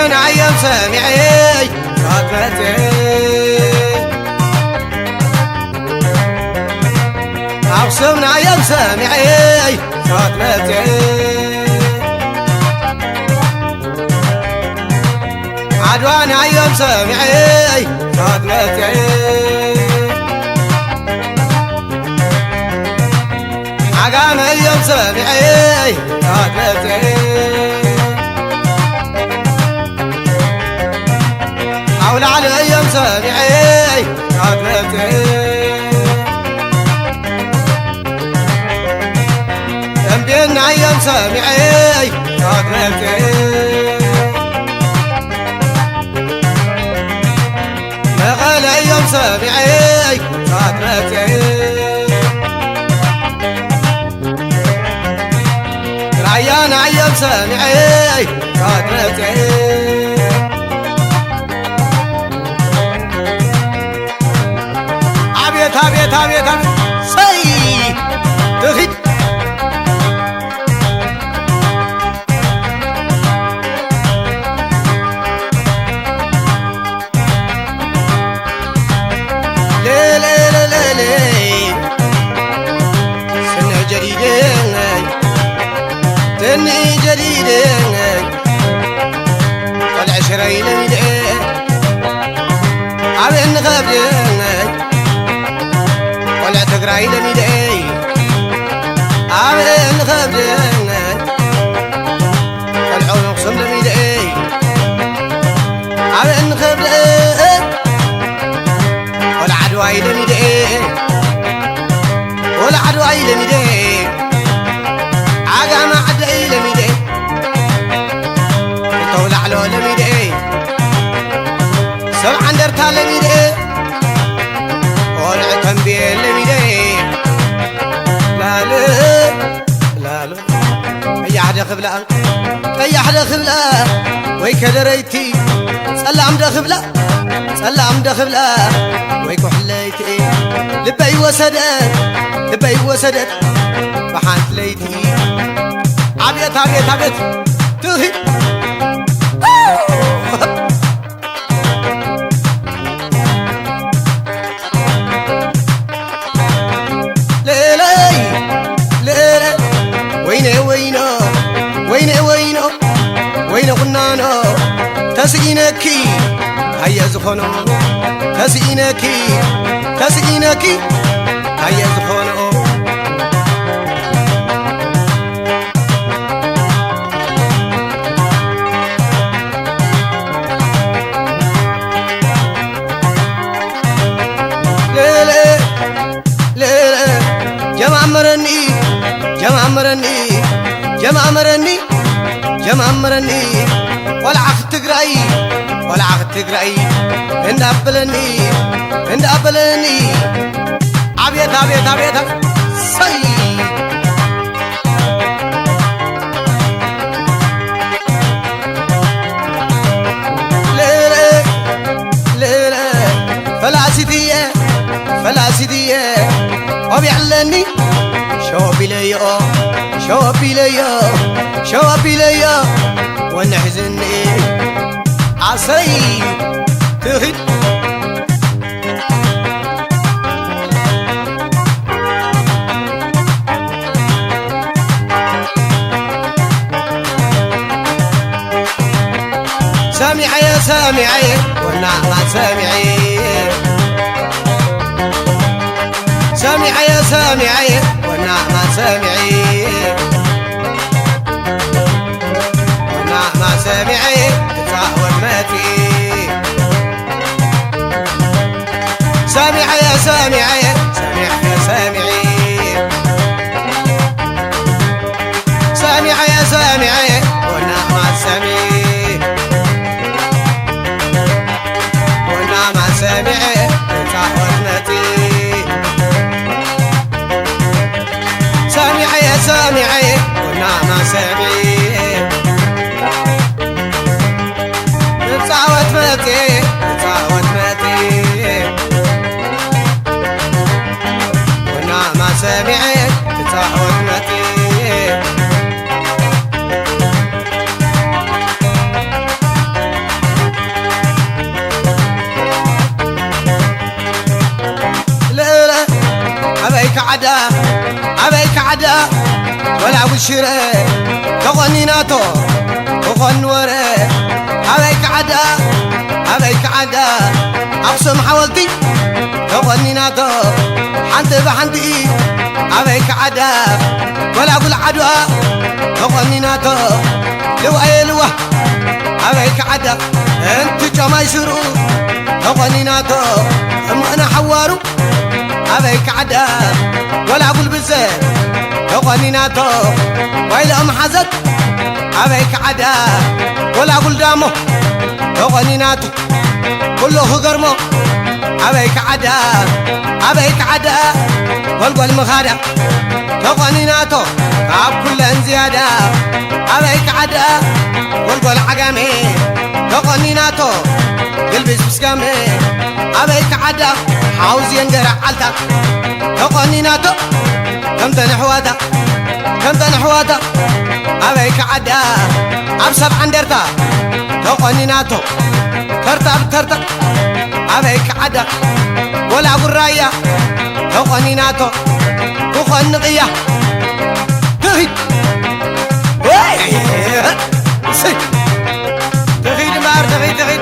عبسنا أيام سامعي صدمتي عبسنا أيام سامعي صدمتي عدوانا أيام سامعي صدمتي عقام أيام سامعي صدمتي حول على أيام سامعي صدمتي بينا أيام سامعي صدمتي مغال أيام سامعي صدمتي رعيان أيام سامعي صدمتي عبيت عبيت عبيت عبيت سي تخيط سنة جديدة تني جديدة والعشرين مدعي عبين غابدة والعتقرين مدعي عبين غابدة والعنق صمد مدعي عبين غابدة والعدوى لمدعي والعدوى لمدعي عقام عدعي لمدعي طول على لمدعي سبع درتا لمدعي والعتم بيه لمدعي لا لا لا لا أي حدا خبلة أي حدا خبلة ويكدريتي سلام دخبلة سلام دخبلة ويكو حليتي لبي وسدت بحانت ليتي عبيت عبيت عبيت تغي ليلي ليلي وينه وينه وينه وينه وينه قنانو تسقينكي هيا زخونو تسقينكي تسقينكي هيا زخونو ليلي ليلي جمعمرني جمعمرني جمعمرني جمعمرني والعخ تقرأي والعخ تقرأي عند أبلني عبيت عبيت عبيت سي ليلة ليلة فلاسدية فلاسدية وبيعلني شوفي ليا شوفي ليا شوفي ليا ونحزني عصي تهد سامعي يا سامعي والنعمة سامعي سامعي يا سامعي والنعمة سامعي والنعمة سامعي تتعود ماتي سامعي يا سامعي سامعي يا سامعي سامعي يا سامعي والنعمة سامعي والنعمة سامعي تتعود ماتي سامعي يا سامعي والنعمة سامعي تتعود ماتي تتعود ماتي والنعمة سامعي تتعود ماتي عدا ولا وشره تغنيناتو تغن ورا أبيك عدا أقسم حولتي تغنيناتو حنت بحنتي أبيك عدا ولا أقول عدوى تغنيناتو لو أيلوه أبيك عدا أنت جماي يسرو تغنيناتو أنا حوارو أبيك عدا ولا أقول بزه تغنيناتو وإلى حزت أبيك عدا ولا أقول دامو تغنيناتو كله غرمو أبيك عدا والقول مخادع تغنيناتو تعب كل زيادة أبيك عدا والقول عقامي تغنيناتو يلبس بسكامي أبيك عدا حاوز ينقرع عالتك تغنيناتو كم تنحواتا أبيك عدا أبسب عندرتا تغنيناتو كرتا أبيك عدا ولا قرايا تغنيناتو تغنقيا تغيد تغيد مار تغيد